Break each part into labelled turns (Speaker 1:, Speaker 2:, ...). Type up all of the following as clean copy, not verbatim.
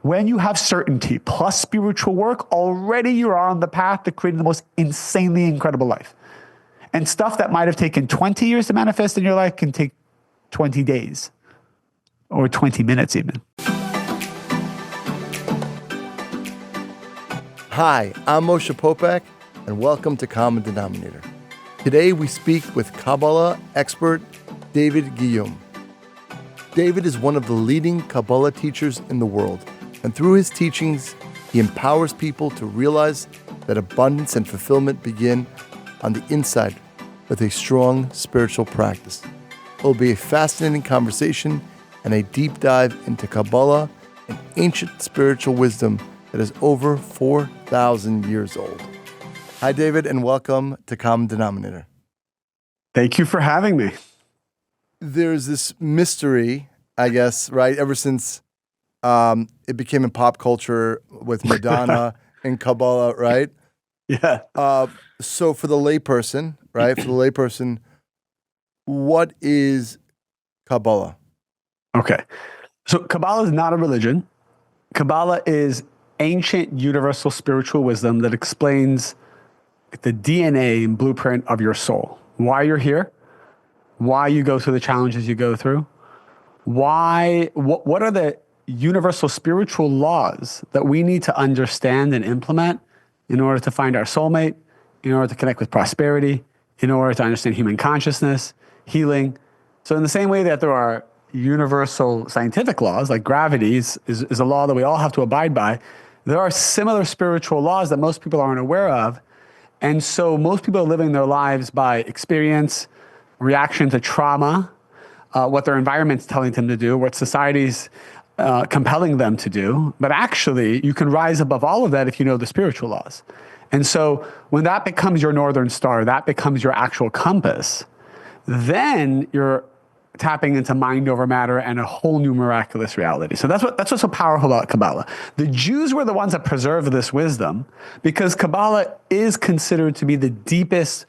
Speaker 1: When you have certainty plus spiritual work, already you're on the path to creating the most insanely incredible life. And stuff that might have taken 20 years to manifest in your life can take 20 days or 20 minutes even.
Speaker 2: Hi, I'm Moshe Popek, and welcome to Common Denominator. Today we speak with Kabbalah expert David Ghiyam. David is one of the leading Kabbalah teachers in the world, and through his teachings, he empowers people to realize that abundance and fulfillment begin on the inside with a strong spiritual practice. It will be a fascinating conversation and a deep dive into Kabbalah, an ancient spiritual wisdom that is over 4,000 years old. Hi, David, and welcome to Common Denominator.
Speaker 1: Thank you for having me.
Speaker 2: There's this mystery, I guess, right, ever since it became in pop culture with Madonna and Kabbalah, right?
Speaker 1: Yeah.
Speaker 2: So for the layperson, what is Kabbalah?
Speaker 1: Okay. So Kabbalah is not a religion. Kabbalah is ancient universal spiritual wisdom that explains the DNA and blueprint of your soul. Why you're here, why you go through the challenges you go through, what are the universal spiritual laws that we need to understand and implement in order to find our soulmate, in order to connect with prosperity, in order to understand human consciousness, healing. So in the same way that there are universal scientific laws, like gravity is a law that we all have to abide by, there are similar spiritual laws that most people aren't aware of. And so most people are living their lives by experience, reaction to trauma, what their environment's telling them to do, what society's compelling them to do. But actually, you can rise above all of that if you know the spiritual laws. And so when that becomes your northern star, that becomes your actual compass, then you're tapping into mind over matter and a whole new miraculous reality. So that's what's so powerful about Kabbalah. The Jews were the ones that preserved this wisdom because Kabbalah is considered to be the deepest,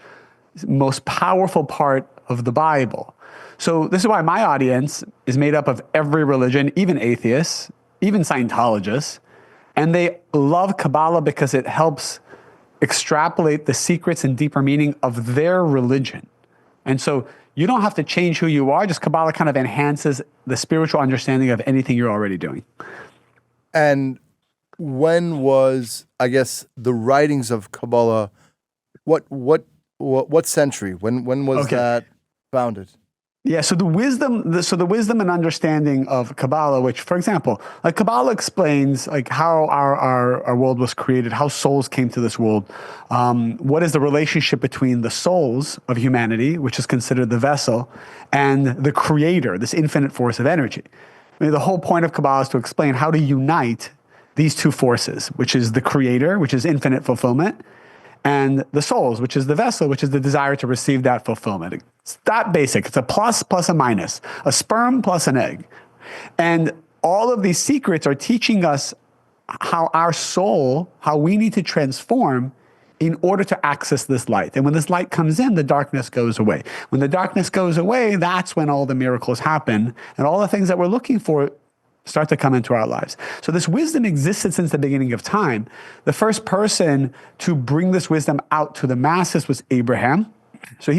Speaker 1: most powerful part of the Bible. So this is why my audience is made up of every religion, even atheists, even Scientologists, and they love Kabbalah because it helps extrapolate the secrets and deeper meaning of their religion. And so you don't have to change who you are, just Kabbalah kind of enhances the spiritual understanding of anything you're already doing.
Speaker 2: And when was, I guess, the writings of Kabbalah, what century? When was that founded?
Speaker 1: Yeah, so the wisdom and understanding of Kabbalah, which, for example, like Kabbalah explains like how our world was created, how souls came to this world, what is the relationship between the souls of humanity, which is considered the vessel, and the creator, this infinite force of energy. I mean, the whole point of Kabbalah is to explain how to unite these two forces, which is the creator, which is infinite fulfillment, and the souls, which is the vessel, which is the desire to receive that fulfillment. It's that basic. It's a plus plus a minus, a sperm plus an egg. And all of these secrets are teaching us how our soul, how we need to transform in order to access this light. And when this light comes in, the darkness goes away. When the darkness goes away, that's when all the miracles happen and all the things that we're looking for start to come into our lives. So this wisdom existed since the beginning of time. The first person to bring this wisdom out to the masses was Abraham. So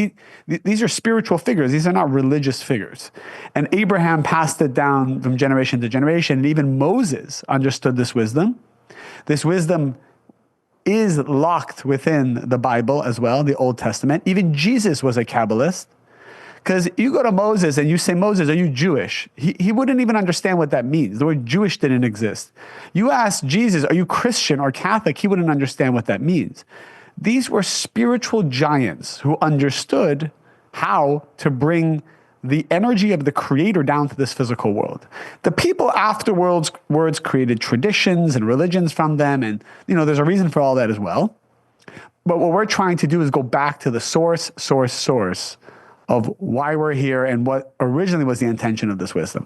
Speaker 1: these are spiritual figures. These are not religious figures. And Abraham passed it down from generation to generation. And even Moses understood this wisdom. This wisdom is locked within the Bible as well, the Old Testament. Even Jesus was a Kabbalist. Because you go to Moses and you say, Moses, are you Jewish? He wouldn't even understand what that means. The word Jewish didn't exist. You ask Jesus, are you Christian or Catholic? He wouldn't understand what that means. These were spiritual giants who understood how to bring the energy of the creator down to this physical world. The people afterwards created traditions and religions from them. And, there's a reason for all that as well. But what we're trying to do is go back to the source of why we're here and what originally was the intention of this wisdom.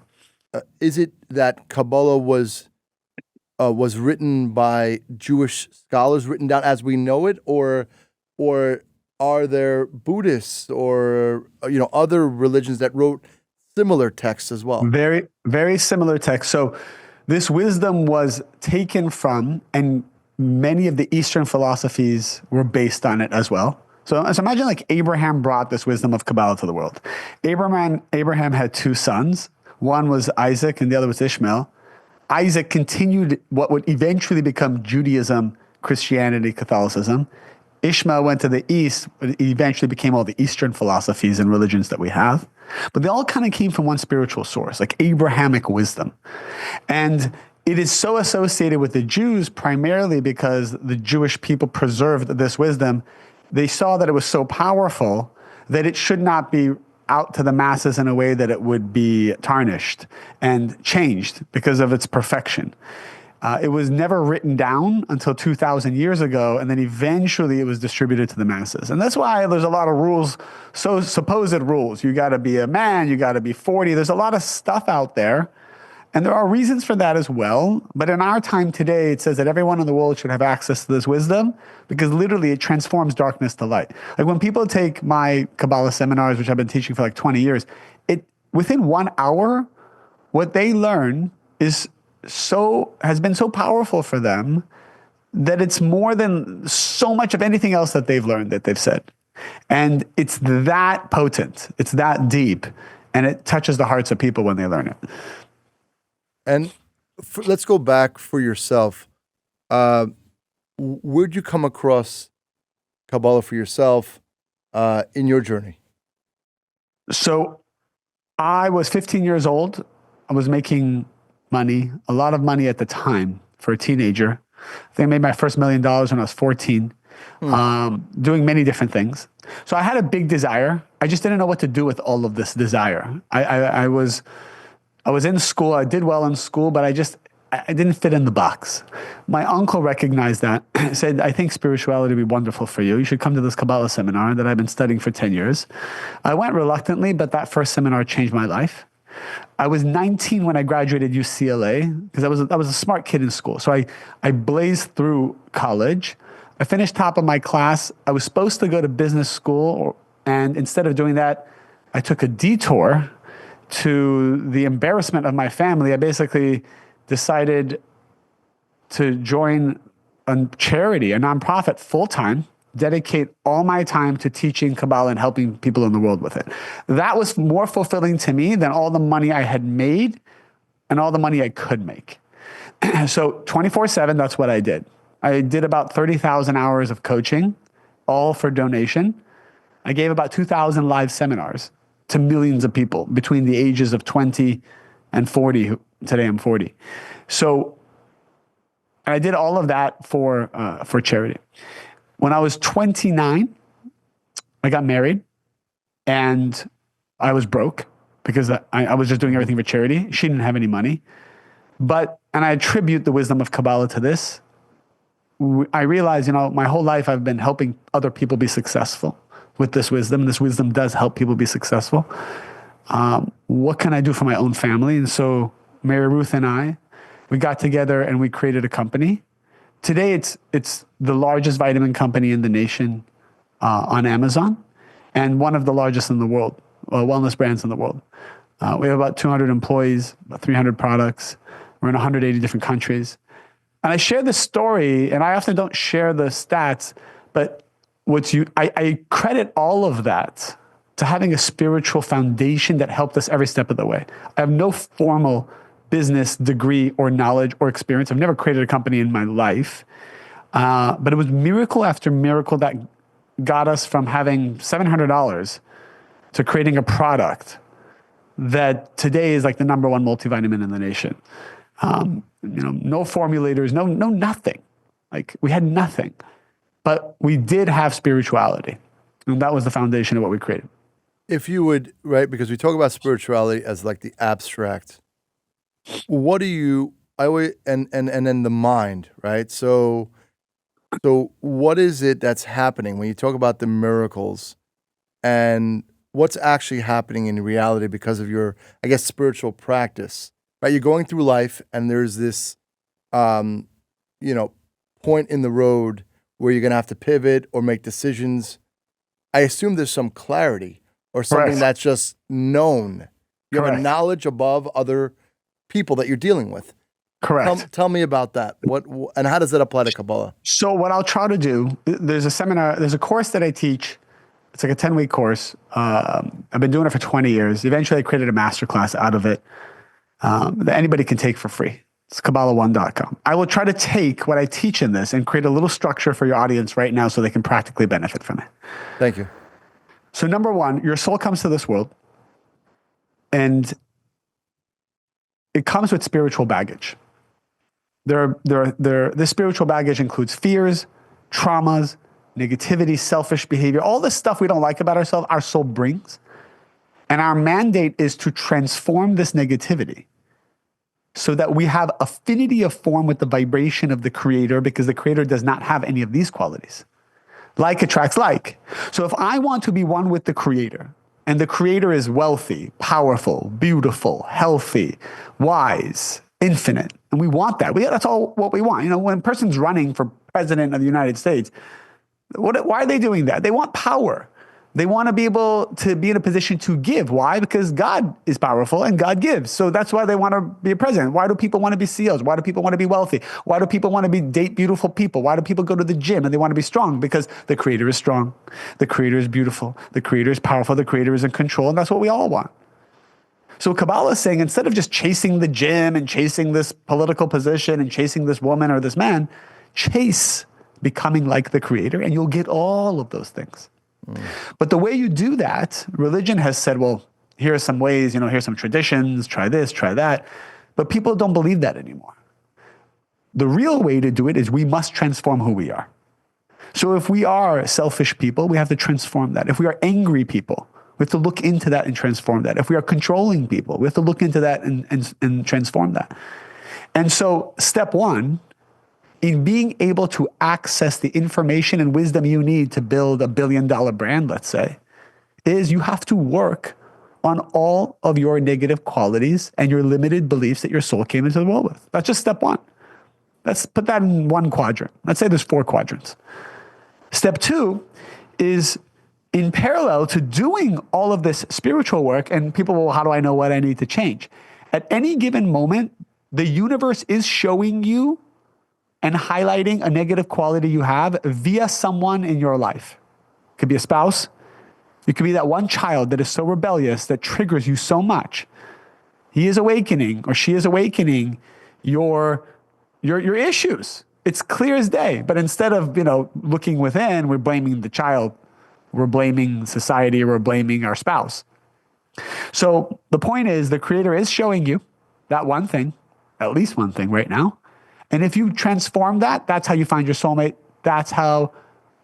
Speaker 2: Is it that Kabbalah was written by Jewish scholars, written down as we know it, or are there Buddhists or other religions that wrote similar texts as well?
Speaker 1: Very, very similar texts. So This wisdom was taken from, and many of the Eastern philosophies were based on it as well. So imagine like Abraham brought this wisdom of Kabbalah to the world. Abraham had two sons. One was Isaac and the other was Ishmael. Isaac continued what would eventually become Judaism, Christianity, Catholicism. Ishmael went to the East, but it eventually became all the Eastern philosophies and religions that we have. But they all kind of came from one spiritual source, like Abrahamic wisdom. And it is so associated with the Jews primarily because the Jewish people preserved this wisdom. They saw that it was so powerful that it should not be out to the masses in a way that it would be tarnished and changed because of its perfection. It was never written down until 2,000 years ago, and then eventually it was distributed to the masses. And that's why there's a lot of rules, so supposed rules. You got to be a man, you got to be 40. There's a lot of stuff out there, and there are reasons for that as well. But in our time today, it says that everyone in the world should have access to this wisdom because literally it transforms darkness to light. Like when people take my Kabbalah seminars, which I've been teaching for like 20 years, within 1 hour, what they learn has been so powerful for them that it's more than so much of anything else that they've learned, that they've said. And it's that potent, it's that deep, and it touches the hearts of people when they learn it.
Speaker 2: And let's go back for yourself. Where'd you come across Kabbalah for yourself in your journey?
Speaker 1: So I was 15 years old. I was making money, a lot of money at the time for a teenager. I think I made my first $1 million when I was 14, doing many different things. So I had a big desire. I just didn't know what to do with all of this desire. I was in school. I did well in school, but I didn't fit in the box. My uncle recognized that, said, I think spirituality would be wonderful for you. You should come to this Kabbalah seminar that I've been studying for 10 years. I went reluctantly, but that first seminar changed my life. I was 19 when I graduated UCLA because I was a smart kid in school. So I blazed through college. I finished top of my class. I was supposed to go to business school, and instead of doing that, I took a detour. To the embarrassment of my family, I basically decided to join a charity, a nonprofit, full-time, dedicate all my time to teaching Kabbalah and helping people in the world with it. That was more fulfilling to me than all the money I had made and all the money I could make. So 24/7, that's what I did. I did about 30,000 hours of coaching, all for donation. I gave about 2,000 live seminars to millions of people between the ages of 20 and 40. Today I'm 40. So I did all of that for charity. When I was 29, I got married, and I was broke because I was just doing everything for charity. She didn't have any money. And I attribute the wisdom of Kabbalah to this. I realized, my whole life I've been helping other people be successful with this wisdom. This wisdom does help people be successful. What can I do for my own family? And so Mary Ruth and we got together and we created a company. Today, it's the largest vitamin company in the nation on Amazon, and one of the largest in the world, wellness brands in the world. We have about 200 employees, about 300 products. We're in 180 different countries. And I share this story, and I often don't share the stats, but I credit all of that to having a spiritual foundation that helped us every step of the way. I have no formal business degree or knowledge or experience. I've never created a company in my life. But it was miracle after miracle that got us from having $700 to creating a product that today is like the number one multivitamin in the nation. No formulators, no nothing. Like we had nothing. But we did have spirituality. And that was the foundation of what we created.
Speaker 2: If you would, right, because we talk about spirituality as like the abstract. What do you, and then the mind, right? So what is it that's happening when you talk about the miracles, and what's actually happening in reality because of your, I guess, spiritual practice, right? You're going through life and there's this, point in the road where you're going to have to pivot or make decisions. I assume there's some clarity or something
Speaker 1: Correct.
Speaker 2: that's just known. You have a
Speaker 1: Correct.
Speaker 2: knowledge above other people that you're dealing with.
Speaker 1: Correct.
Speaker 2: Tell me about that. And how does that apply to Kabbalah?
Speaker 1: So what I'll try to do, there's a course that I teach. It's like a 10-week course. I've been doing it for 20 years. Eventually I created a masterclass out of it that anybody can take for free. It's Kabbalah1.com. I will try to take what I teach in this and create a little structure for your audience right now so they can practically benefit from it.
Speaker 2: Thank you.
Speaker 1: So number one, your soul comes to this world and it comes with spiritual baggage. This spiritual baggage includes fears, traumas, negativity, selfish behavior, all this stuff we don't like about ourselves, our soul brings. And our mandate is to transform this negativity so that we have affinity of form with the vibration of the creator, because the creator does not have any of these qualities. Like attracts like. So if I want to be one with the creator, and the creator is wealthy, powerful, beautiful, healthy, wise, infinite, and we want that. That's all what we want. You know, when a person's running for president of the United States, why are they doing that? They want power. They want to be able to be in a position to give. Why? Because God is powerful and God gives. So that's why they want to be a president. Why do people want to be CEOs? Why do people want to be wealthy? Why do people want to date beautiful people? Why do people go to the gym and they want to be strong? Because the creator is strong. The creator is beautiful. The creator is powerful. The creator is in control. And that's what we all want. So Kabbalah is saying, instead of just chasing the gym and chasing this political position and chasing this woman or this man, chase becoming like the creator and you'll get all of those things. But the way you do that, religion has said, well, here are some ways, here's some traditions, try this, try that. But people don't believe that anymore. The real way to do it is we must transform who we are. So if we are selfish people, we have to transform that. If we are angry people, we have to look into that and transform that. If we are controlling people, we have to look into that and transform that. And so step one, in being able to access the information and wisdom you need to build $1 billion brand, let's say, is you have to work on all of your negative qualities and your limited beliefs that your soul came into the world with. That's just step one. Let's put that in one quadrant. Let's say there's 4 quadrants. Step 2 is in parallel to doing all of this spiritual work, and people will, how do I know what I need to change? At any given moment, the universe is showing you and highlighting a negative quality you have via someone in your life. It could be a spouse. It could be that one child that is so rebellious that triggers you so much. He is awakening or she is awakening your issues. It's clear as day. But instead of, looking within, we're blaming the child. We're blaming society. We're blaming our spouse. So the point is, the creator is showing you that one thing, at least one thing right now. And if you transform that, that's how you find your soulmate. That's how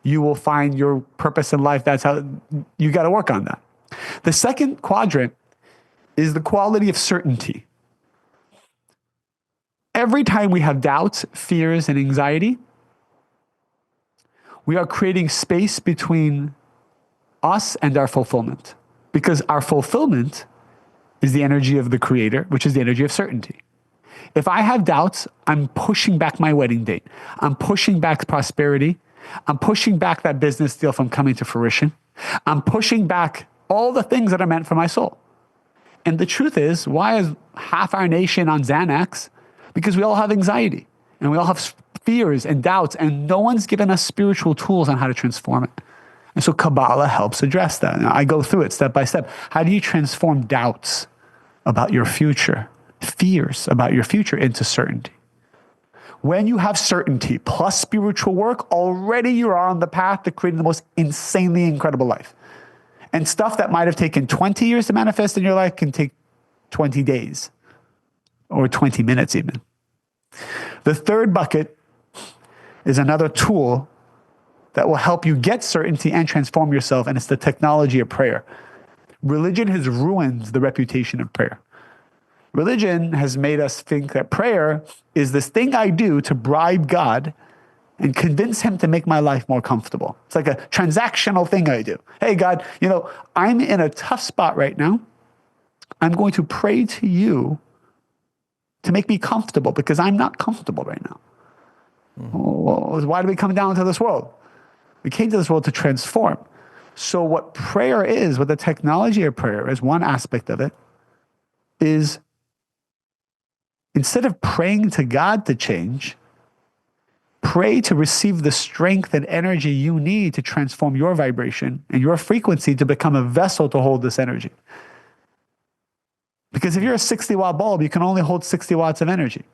Speaker 1: you will find your purpose in life. That's how you got to work on that. The second quadrant is the quality of certainty. Every time we have doubts, fears, and anxiety, we are creating space between us and our fulfillment. Because our fulfillment is the energy of the creator, which is the energy of certainty. If I have doubts, I'm pushing back my wedding date. I'm pushing back prosperity. I'm pushing back that business deal from coming to fruition. I'm pushing back all the things that are meant for my soul. And the truth is, why is half our nation on Xanax? Because we all have anxiety and we all have fears and doubts, and no one's given us spiritual tools on how to transform it. And so Kabbalah helps address that. Now, I go through it step by step. How do you transform doubts about your future, fears about your future, into certainty? When you have certainty plus spiritual work, already you are on the path to creating the most insanely incredible life. And stuff that might have taken 20 years to manifest in your life can take 20 days or 20 minutes even. The third bucket is another tool that will help you get certainty and transform yourself, and it's the technology of prayer. Religion has ruined the reputation of prayer. Religion has made us think that prayer is this thing I do to bribe God and convince him to make my life more comfortable. It's like a transactional thing I do. Hey, God, I'm in a tough spot right now. I'm going to pray to you to make me comfortable because I'm not comfortable right now. Well, why did we come down to this world? We came to this world to transform. So what prayer is, what the technology of prayer is, one aspect of it, is instead of praying to God to change, pray to receive the strength and energy you need to transform your vibration and your frequency to become a vessel to hold this energy. Because if you're a 60-watt bulb, you can only hold 60 watts of energy.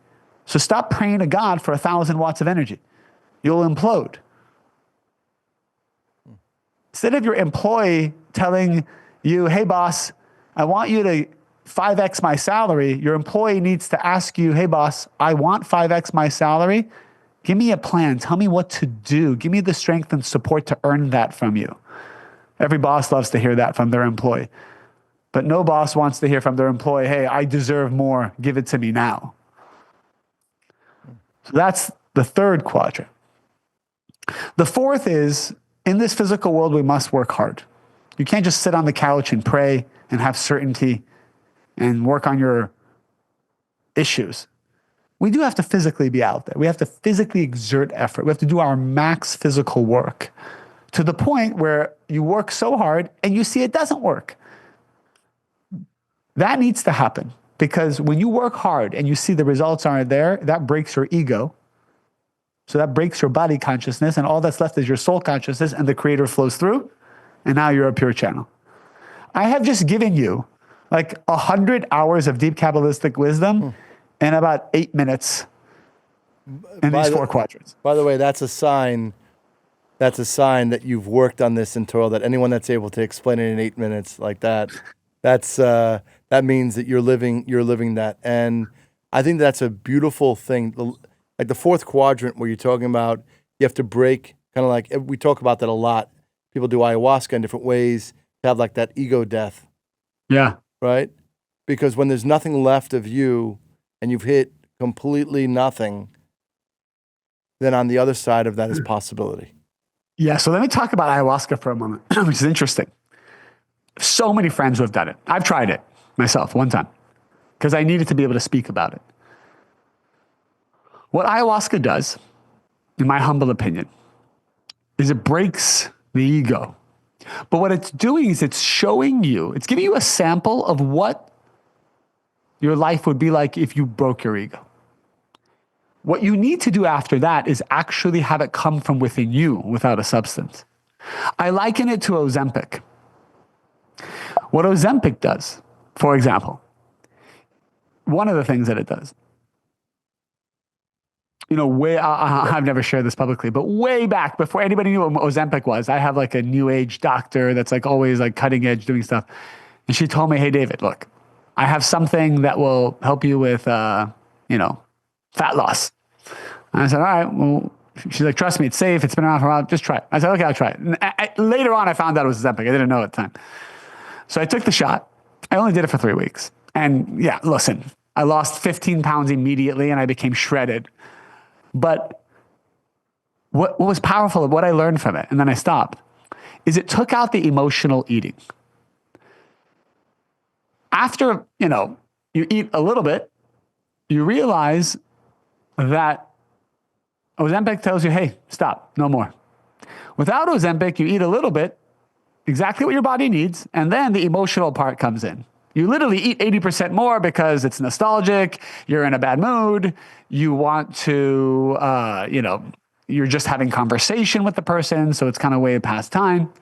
Speaker 1: So stop praying to God for 1,000 watts of energy. You'll implode. Instead of your employee telling you, hey, boss, I want you to 5x my salary, your employee needs to ask you, hey, boss, I want 5x my salary. Give me a plan. Tell me what to do. Give me the strength and support to earn that from you. Every boss loves to hear that from their employee. But no boss wants to hear from their employee, hey, I deserve more. Give it to me now. So that's the third quadrant. The fourth is, in this physical world, we must work hard. You can't just sit on the couch and pray and have certainty and work on your issues. We do have to physically be out there. We have to physically exert effort. We have to do our max physical work to the point where you work so hard and you see it doesn't work. That needs to happen, because when you work hard and you see the results aren't there, that breaks your ego. So that breaks your body consciousness, and all that's left is your soul consciousness, and the creator flows through, and now you're a pure channel. I have just given you like 100 hours of deep Kabbalistic wisdom in about 8 minutes in these four quadrants.
Speaker 2: By the way, that's a sign that you've worked on this in Torah, that anyone that's able to explain it in 8 minutes like that, that means that you're living that. And I think that's a beautiful thing. Like the fourth quadrant where you're talking about, you have to break, kind of like, we talk about that a lot. People do ayahuasca in different ways to have like that ego death.
Speaker 1: Yeah.
Speaker 2: Right? Because when there's nothing left of you and you've hit completely nothing, then on the other side of that is possibility.
Speaker 1: Yeah. So let me talk about ayahuasca for a moment, which is interesting. So many friends who have done it. I've tried it myself one time because I needed to be able to speak about it. What ayahuasca does, in my humble opinion, is it breaks the ego. But what it's doing is it's showing you, it's giving you a sample of what your life would be like if you broke your ego. What you need to do after that is actually have it come from within you without a substance. I liken it to Ozempic. What Ozempic does, for example, one of the things that it does, I've never shared this publicly, but way back before anybody knew what Ozempic was, I have like a new age doctor that's like always like cutting edge doing stuff. And she told me, hey, David, look, I have something that will help you with, fat loss. And I said, all right, well, she's like, trust me, it's safe. It's been around for a while. Just try it. I said, okay, I'll try it. And later on, I found out it was Ozempic. I didn't know at the time. So I took the shot. I only did it for 3 weeks. And yeah, listen, I lost 15 pounds immediately and I became shredded. But what was powerful, what I learned from it, and then I stopped, is it took out the emotional eating. After, you eat a little bit, you realize that Ozempic tells you, hey, stop, no more. Without Ozempic, you eat a little bit, exactly what your body needs, and then the emotional part comes in. You literally eat 80% more because it's nostalgic, you're in a bad mood, you want to, you're just having conversation with the person, so it's kind of way past time.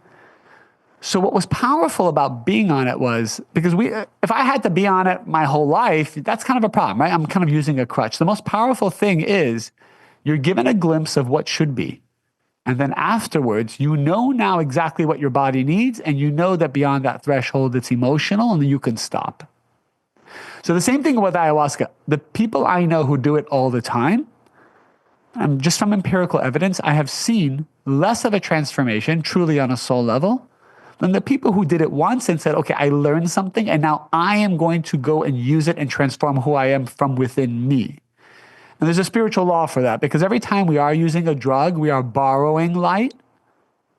Speaker 1: So what was powerful about being on it was, because if I had to be on it my whole life, that's kind of a problem, right? I'm kind of using a crutch. The most powerful thing is you're given a glimpse of what should be. And then afterwards, you know now exactly what your body needs, and you know that beyond that threshold, it's emotional, and you can stop. So the same thing with ayahuasca. The people I know who do it all the time, just from empirical evidence, I have seen less of a transformation, truly on a soul level, than the people who did it once and said, okay, I learned something, and now I am going to go and use it and transform who I am from within me. And there's a spiritual law for that, because every time we are using a drug, we are borrowing light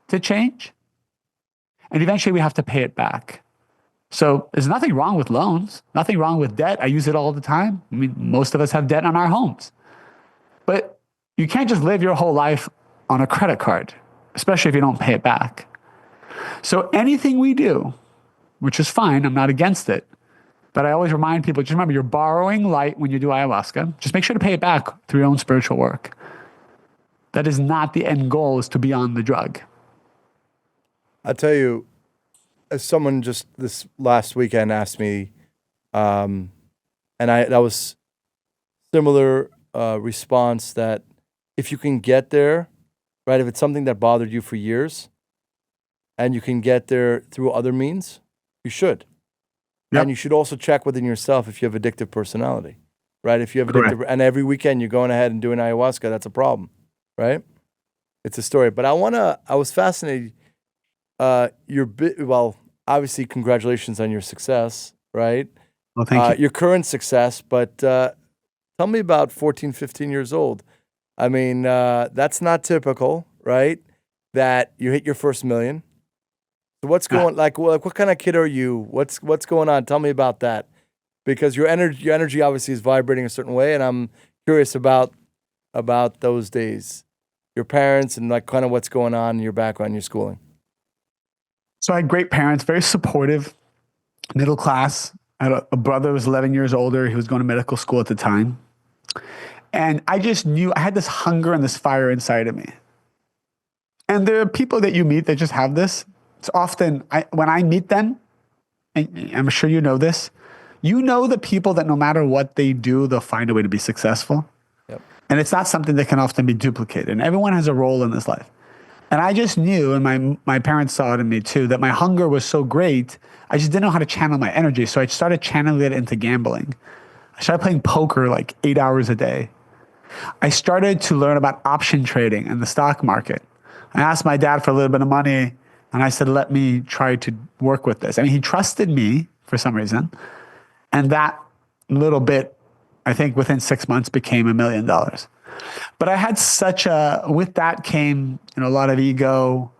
Speaker 1: to change. And eventually we have to pay it back. So there's nothing wrong with loans, nothing wrong with debt. I use it all the time. I mean, most of us have debt on our homes. But you can't just live your whole life on a credit card, especially if you don't pay it back. So anything we do, which is fine, I'm not against it, But I always remind people, just remember, you're borrowing light when you do ayahuasca. Just make sure to pay it back through your own spiritual work. That is not the end goal, is to be on the drug.
Speaker 2: I'll tell you, as someone just this last weekend asked me, and that was similar response, that if you can get there, right, if it's something that bothered you for years and you can get there through other means, you should. Yep. And you should also check within yourself if you have addictive personality, right? If you have addictive, and every weekend you're going ahead and doing ayahuasca, that's a problem, right? It's a story. But I was fascinated. Well, obviously, congratulations on your success, right?
Speaker 1: Well, thank you.
Speaker 2: Your current success, but tell me about 14, 15 years old. I mean, that's not typical, right? That you hit your first million. So what's going, like what kind of kid are you? What's going on? Tell me about that, because your energy obviously is vibrating a certain way, and I'm curious about those days, your parents, and like kind of what's going on in your background, your schooling.
Speaker 1: So I had great parents, very supportive, middle class. I had a brother who was 11 years older. He was going to medical school at the time. And I just knew I had this hunger and this fire inside of me. And there are people that you meet that just have this. It's often, when I meet them, and I'm sure you know this, you know the people that no matter what they do, they'll find a way to be successful.
Speaker 2: Yep.
Speaker 1: And it's not something that can often be duplicated. And everyone has a role in this life. And I just knew, and my parents saw it in me too, that my hunger was so great, I just didn't know how to channel my energy. So I started channeling it into gambling. I started playing poker like 8 hours a day. I started to learn about option trading and the stock market. I asked my dad for a little bit of money, and I said, let me try to work with this. I mean, he trusted me for some reason. And that little bit, I think within 6 months, became $1 million. But I had with that came, a lot of ego,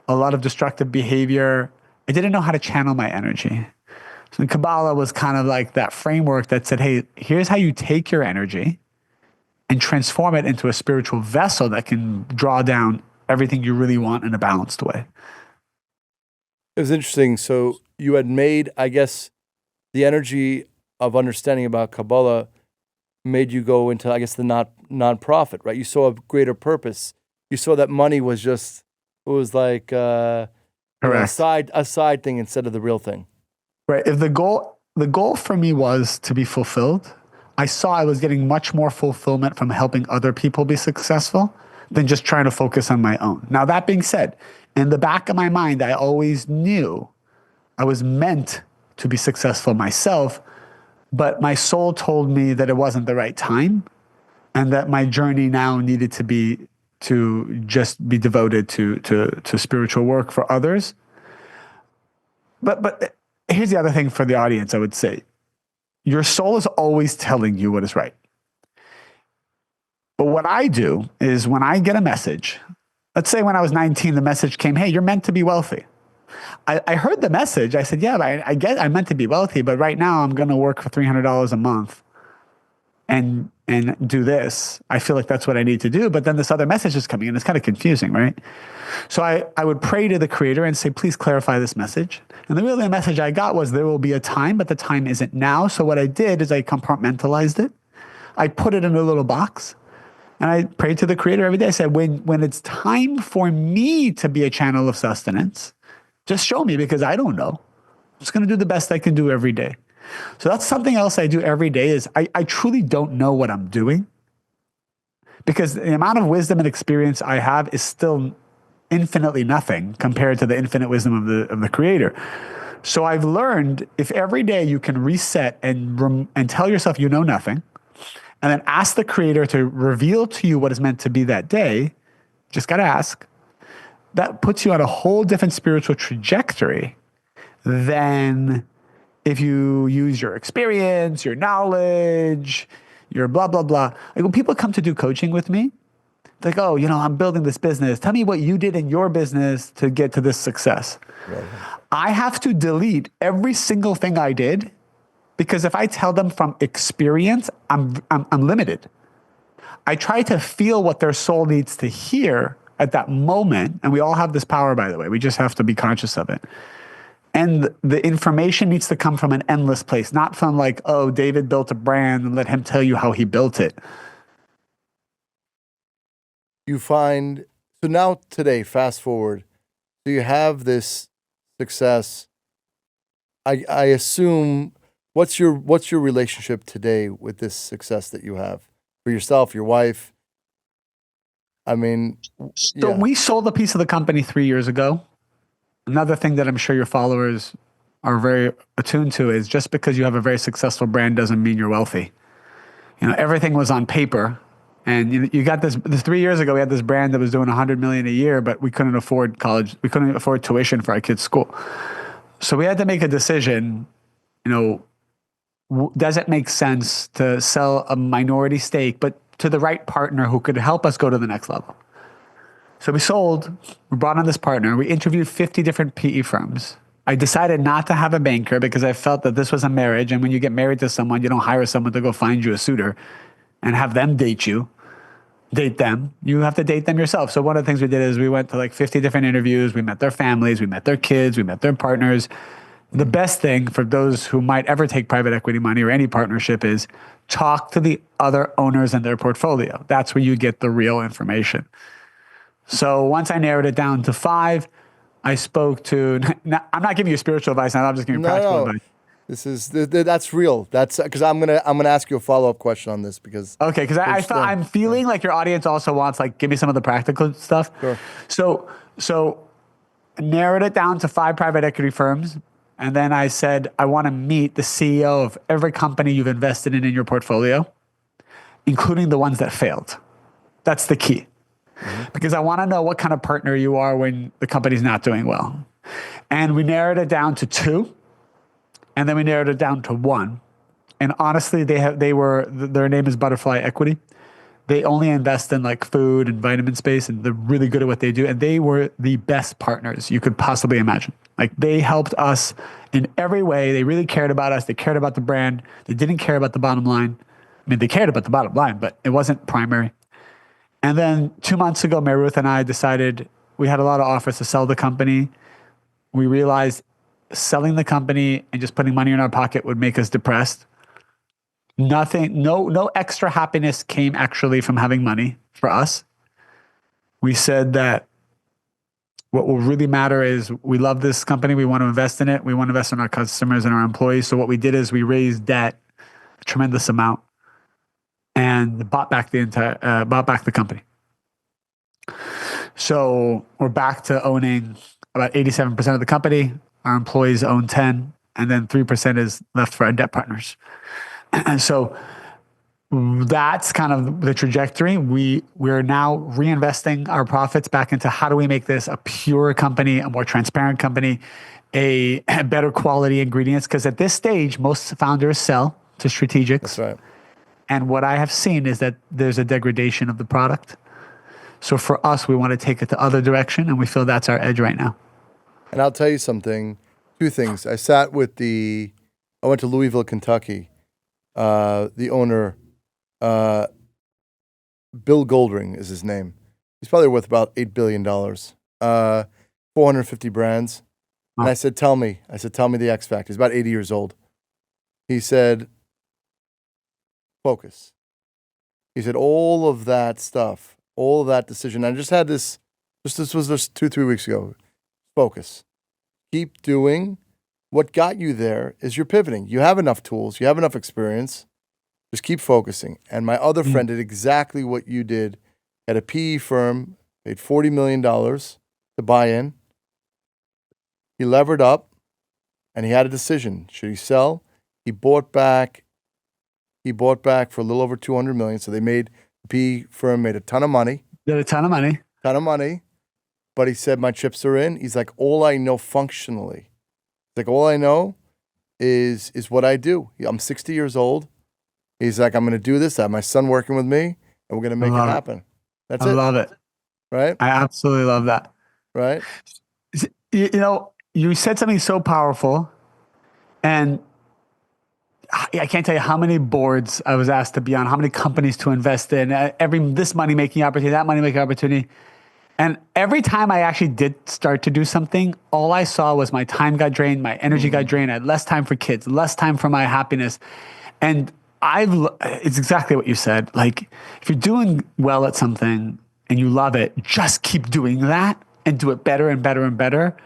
Speaker 1: a lot of destructive behavior. I didn't know how to channel my energy. So Kabbalah was kind of like that framework that said, hey, here's how you take your energy and transform it into a spiritual vessel that can draw down everything you really want in a balanced way.
Speaker 2: It was interesting. So you had made, I guess, the energy of understanding about Kabbalah made you go into, I guess, the non-profit, right? You saw a greater purpose. You saw that money was just, it was like a side thing instead of the real thing.
Speaker 1: Right. If the goal for me was to be fulfilled, I saw I was getting much more fulfillment from helping other people be successful than just trying to focus on my own. Now, that being said, in the back of my mind, I always knew I was meant to be successful myself, but my soul told me that it wasn't the right time and that my journey now needed to just be devoted to spiritual work for others. But here's the other thing for the audience, I would say. Your soul is always telling you what is right. But what I do is when I get a message, let's say when I was 19, the message came, hey, you're meant to be wealthy. I heard the message. I said, yeah, I get I'm meant to be wealthy, but right now I'm going to work for $300 a month and do this. I feel like that's what I need to do. But then this other message is coming in. It's kind of confusing, right? So I would pray to the Creator and say, please clarify this message. And the real message I got was there will be a time, but the time isn't now. So what I did is I compartmentalized it. I put it in a little box. And I prayed to the Creator every day. I said, when it's time for me to be a channel of sustenance, just show me, because I don't know. I'm just going to do the best I can do every day. So that's something else I do every day is I truly don't know what I'm doing, because the amount of wisdom and experience I have is still infinitely nothing compared to the infinite wisdom of the Creator. So I've learned if every day you can reset and tell yourself you know nothing, and then ask the Creator to reveal to you what is meant to be that day, just got to ask, that puts you on a whole different spiritual trajectory than if you use your experience, your knowledge, your blah, blah, blah. Like when people come to do coaching with me, they're like, oh, I'm building this business. Tell me what you did in your business to get to this success. Right. I have to delete every single thing I did, because if I tell them from experience, I'm limited. I try to feel what their soul needs to hear at that moment. And we all have this power, by the way. We just have to be conscious of it. And the information needs to come from an endless place, not from like, oh, David built a brand and let him tell you how he built it.
Speaker 2: You find, so now today, fast forward, so you have this success. I assume, what's your relationship today with this success that you have for yourself, your wife? I mean,
Speaker 1: So we sold a piece of the company 3 years ago. Another thing that I'm sure your followers are very attuned to is just because you have a very successful brand doesn't mean you're wealthy. You know, everything was on paper. And you got this 3 years ago, we had this brand that was doing 100 million a year, but we couldn't afford college. We couldn't afford tuition for our kids' school. So we had to make a decision, does it make sense to sell a minority stake, but to the right partner who could help us go to the next level? So we brought on this partner. We interviewed 50 different PE firms. I decided not to have a banker because I felt that this was a marriage. And when you get married to someone, you don't hire someone to go find you a suitor and have them date them. You have to date them yourself. So one of the things we did is we went to like 50 different interviews. We met their families, we met their kids, we met their partners. The best thing for those who might ever take private equity money or any partnership is talk to the other owners in their portfolio. That's where you get the real information. So once I narrowed it down to 5, I spoke to, I'm not giving you spiritual advice now, I'm just giving you practical advice.
Speaker 2: That's real. That's because I'm gonna ask you a follow-up question on this because
Speaker 1: okay, because I'm feeling like your audience also wants like give me some of the practical stuff.
Speaker 2: Sure.
Speaker 1: So narrowed it down to 5 private equity firms, and then I said I want to meet the CEO of every company you've invested in your portfolio, including the ones that failed. That's the key. Because I want to know what kind of partner you are when the company's not doing well. And we narrowed it down to 2, and then we narrowed it down to 1. And honestly, their name is Butterfly Equity. They only invest in like food and vitamin space, and they're really good at what they do. And they were the best partners you could possibly imagine. Like they helped us in every way. They really cared about us. They cared about the brand. They didn't care about the bottom line. I mean, they cared about the bottom line, but it wasn't primary. And then 2 months ago, Mary Ruth and I decided we had a lot of offers to sell the company. We realized selling the company and just putting money in our pocket would make us depressed. No extra happiness came actually from having money for us. We said that what will really matter is we love this company. We want to invest in it. We want to invest in our customers and our employees. So what we did is we raised debt, a tremendous amount, and bought back the company. So we're back to owning about 87% of the company. Our employees own 10, and then 3% is left for our debt partners. And so that's kind of the trajectory. We're now reinvesting our profits back into how do we make this a pure company, a more transparent company, a better quality ingredients. Because at this stage, most founders sell to strategics.
Speaker 2: That's right.
Speaker 1: And what I have seen is that there's a degradation of the product. So for us, we want to take it the other direction, and we feel that's our edge right now.
Speaker 2: And I'll tell you something, 2 things. I went to Louisville, Kentucky. The owner, Bill Goldring is his name. He's probably worth about $8 billion, 450 brands. And I said, tell me the X factor. He's about 80 years old. He said, focus. He said, all of that stuff, all of that decision. I just had this was just 2-3 weeks ago. Focus. Keep doing what got you there is you're pivoting. You have enough tools. You have enough experience. Just keep focusing. And my other friend did exactly what you did. At a PE firm, paid $40 million to buy in. He levered up, and he had a decision. Should he sell? He bought back for a little over $200 million. So the PE firm made a ton of money.
Speaker 1: Did a ton of money.
Speaker 2: Ton of money. But he said, my chips are in. He's like, all I know functionally. He's like, all I know is what I do. I'm 60 years old. He's like, I'm going to do this. I have my son working with me, and we're going to make it happen. That's it. I
Speaker 1: love it.
Speaker 2: Right?
Speaker 1: I absolutely love that.
Speaker 2: Right?
Speaker 1: You said something so powerful, and I can't tell you how many boards I was asked to be on, how many companies to invest in, this money-making opportunity, that money-making opportunity. And every time I actually did start to do something, all I saw was my time got drained, my energy got drained. I had less time for kids, less time for my happiness. And it's exactly what you said. Like, if you're doing well at something and you love it, just keep doing that and do it better and better and better.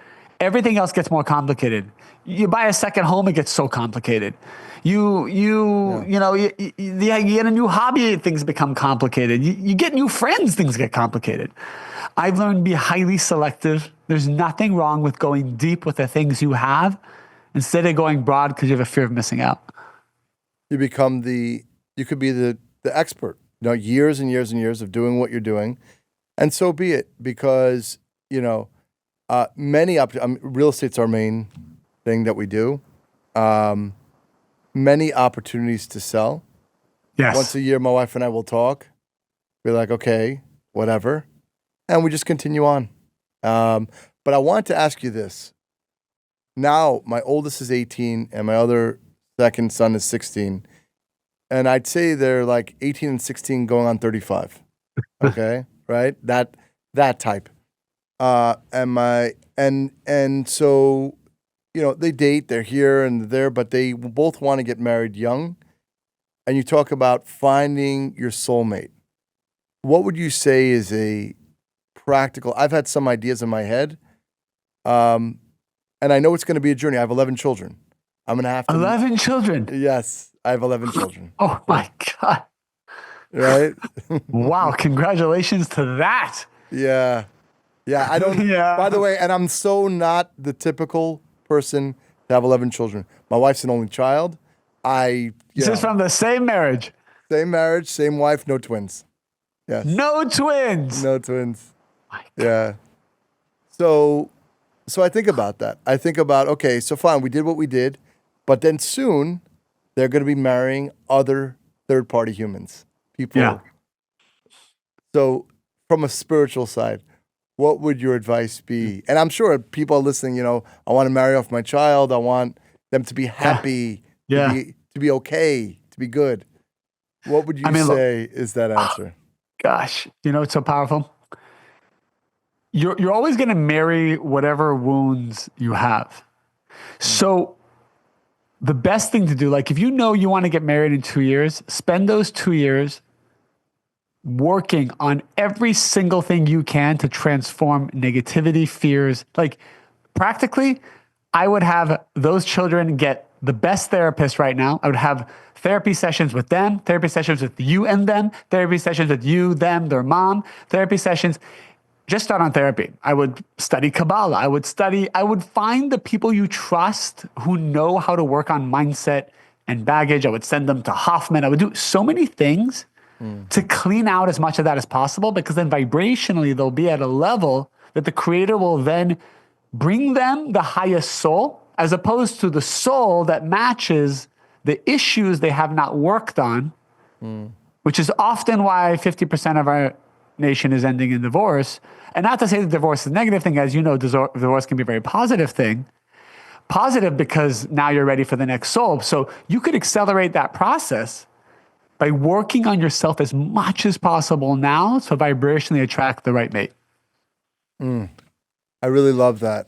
Speaker 1: Everything else gets more complicated. You buy a second home, it gets so complicated. You get a new hobby, things become complicated. You get new friends, things get complicated. I've learned to be highly selective. There's nothing wrong with going deep with the things you have instead of going broad because you have a fear of missing out.
Speaker 2: You become you could be the expert, years and years and years of doing what you're doing. And so be it, because, real estate's our main thing that we do. Many opportunities to sell.
Speaker 1: Yes.
Speaker 2: Once a year, my wife and I will talk. Be like, okay, whatever. And we just continue on. But I want to ask you this. Now, my oldest is 18 and my other second son is 16. And I'd say they're like 18 and 16 going on 35. Okay? Right? That type. And so, they date, they're here and there, but they both want to get married young. And you talk about finding your soulmate. What would you say is a practical? I've had some ideas in my head. And I know it's going to be a journey. I have 11 children. I'm going to have to.
Speaker 1: 11 children?
Speaker 2: Yes, I have 11 children.
Speaker 1: Oh my God.
Speaker 2: Right?
Speaker 1: Wow. Congratulations to that.
Speaker 2: Yeah. Yeah. I don't.
Speaker 1: Yeah.
Speaker 2: By the way, and I'm so not the typical person to have 11 children. My wife's an only child.
Speaker 1: This is from the same marriage.
Speaker 2: Same marriage, same wife, no twins. Yes.
Speaker 1: No twins.
Speaker 2: No twins.
Speaker 1: My God.
Speaker 2: Yeah. So I think about that. I think about, okay, so fine, we did what we did, but then soon they're going to be marrying other third-party humans, people.
Speaker 1: Yeah.
Speaker 2: So from a spiritual side, what would your advice be? And I'm sure people are listening, I want to marry off my child. I want them to be happy, to be okay, to be good. What would you say is that answer?
Speaker 1: Gosh, it's so powerful. You're always going to marry whatever wounds you have. So the best thing to do, like if you want to get married in 2 years, spend those 2 years working on every single thing you can to transform negativity, fears. Like practically, I would have those children get the best therapist right now. I would have therapy sessions with them, therapy sessions with you and them, therapy sessions with you, them, their mom, therapy sessions. Just start on therapy. I would study Kabbalah. I would find the people you trust who know how to work on mindset and baggage. I would send them to Hoffman. I would do so many things to clean out as much of that as possible, because then vibrationally they'll be at a level that the creator will then bring them the highest soul, as opposed to the soul that matches the issues they have not worked on, which is often why 50% of our nation is ending in divorce. And not to say that divorce is a negative thing. As you know, divorce can be a very positive thing. Positive because now you're ready for the next soul. So you could accelerate that process by working on yourself as much as possible now to vibrationally attract the right mate.
Speaker 2: I really love that.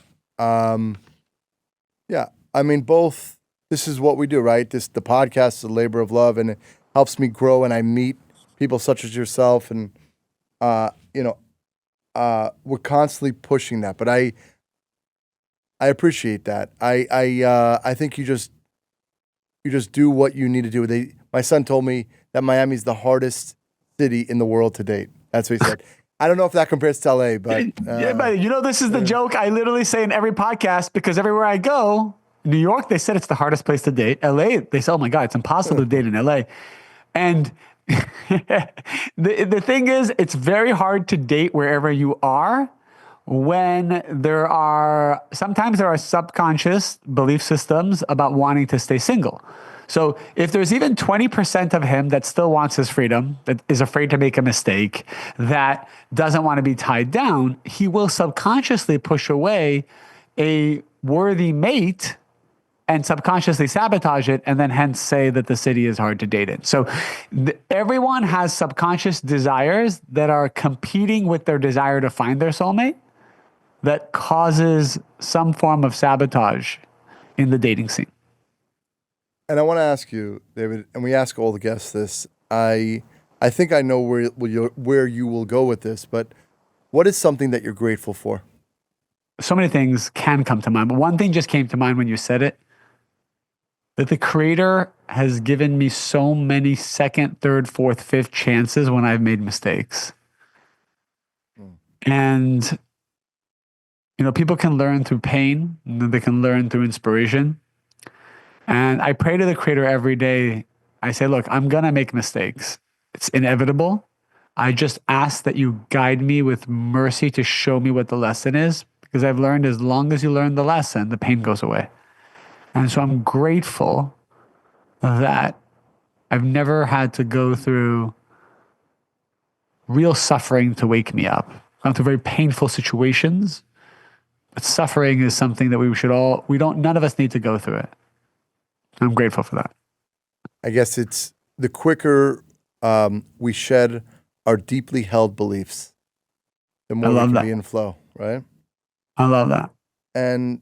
Speaker 2: Both, this is what we do, right? The podcast is a labor of love, and it helps me grow, and I meet people such as yourself, and we're constantly pushing that. But I appreciate that. I think you just do what you need to do. My son told me that Miami's the hardest city in the world to date. That's what he said. I don't know if that compares to LA, but
Speaker 1: but this is the joke I literally say in every podcast, because everywhere I go, New York, they said it's the hardest place to date. LA, they say, oh my God, it's impossible to date in LA. And the thing is, it's very hard to date wherever you are when sometimes there are subconscious belief systems about wanting to stay single. So if there's even 20% of him that still wants his freedom, that is afraid to make a mistake, that doesn't want to be tied down, he will subconsciously push away a worthy mate and subconsciously sabotage it, and then hence say that the city is hard to date in. So everyone has subconscious desires that are competing with their desire to find their soulmate that causes some form of sabotage in the dating scene.
Speaker 2: And I want to ask you, David, and we ask all the guests this. I think I know where you will go with this, but what is something that you're grateful for?
Speaker 1: So many things can come to mind, but one thing just came to mind when you said it, that the Creator has given me so many second, third, fourth, fifth chances when I've made mistakes. And, people can learn through pain, and they can learn through inspiration. And I pray to the Creator every day. I say, look, I'm going to make mistakes. It's inevitable. I just ask that you guide me with mercy to show me what the lesson is, because I've learned as long as you learn the lesson, the pain goes away. And so I'm grateful that I've never had to go through real suffering to wake me up. I've gone through very painful situations, but suffering is something that none of us need to go through it. I'm grateful for that.
Speaker 2: I guess it's the quicker we shed our deeply held beliefs, the more we can be in flow, right?
Speaker 1: I love that.
Speaker 2: And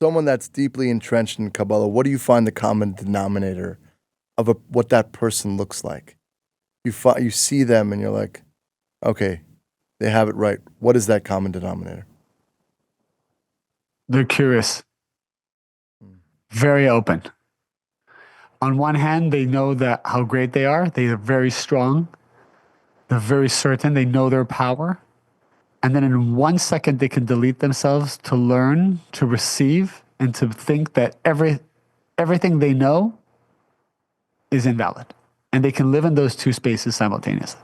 Speaker 2: someone that's deeply entrenched in Kabbalah, what do you find the common denominator of what that person looks like? You see them and you're like, okay, they have it right. What is that common denominator?
Speaker 1: They're curious, very open. On one hand, they know that how great they are. They are very strong. They're very certain. They know their power. And then in 1 second, they can delete themselves to learn, to receive, and to think that everything they know is invalid. And they can live in those two spaces simultaneously.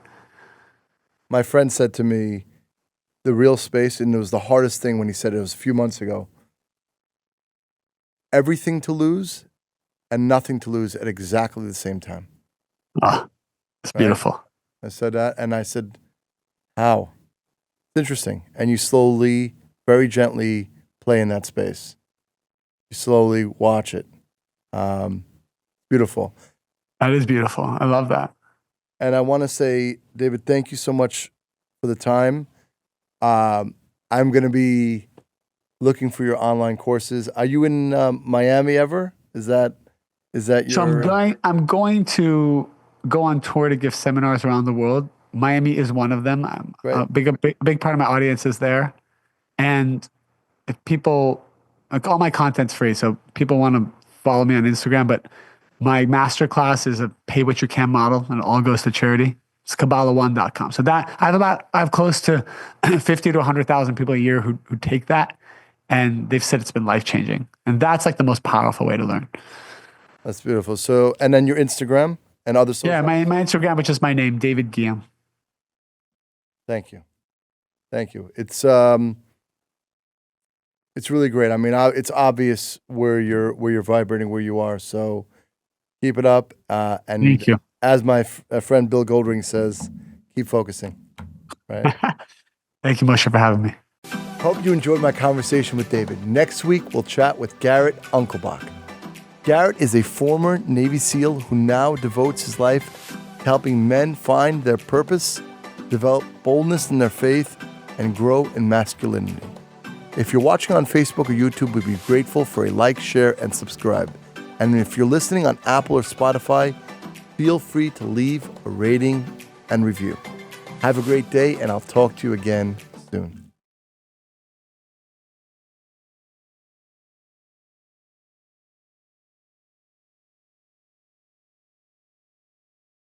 Speaker 2: My friend said to me, the real space, and it was the hardest thing when he said it was a few months ago, everything to lose and nothing to lose at exactly the same time.
Speaker 1: Oh, it's beautiful.
Speaker 2: I said that, and I said, how? It's interesting. And you slowly, very gently play in that space. You slowly watch it. Beautiful.
Speaker 1: That is beautiful. I love that.
Speaker 2: And I want to say, David, thank you so much for the time. I'm going to be looking for your online courses. Are you in Miami ever? Is that your...
Speaker 1: So I'm going to go on tour to give seminars around the world. Miami is one of them. A big part of my audience is there. And if people, like, all my content's free, so people want to follow me on Instagram, but my masterclass is a pay what you can model, and it all goes to charity. It's Kaballah1.com. So that I have close to 50 to 100,000 people a year who take that, and they've said it's been life-changing. And that's like the most powerful way to learn.
Speaker 2: That's beautiful. So, and then your Instagram and other social...
Speaker 1: Yeah, my Instagram, which is my name, David Ghiyam.
Speaker 2: Thank you. It's really great. I mean, it's obvious where you're vibrating, where you are. So keep it up. And
Speaker 1: thank you.
Speaker 2: As my friend Bill Goldring says, keep focusing. Right.
Speaker 1: Thank you, Moshe, for having me.
Speaker 2: Hope you enjoyed my conversation with David. Next week, we'll chat with Garrett Unkelbach. Garrett is a former Navy SEAL who now devotes his life to helping men find their purpose, develop boldness in their faith, and grow in masculinity. If you're watching on Facebook or YouTube, we'd be grateful for a like, share, and subscribe. And if you're listening on Apple or Spotify, feel free to leave a rating and review. Have a great day, and I'll talk to you again soon.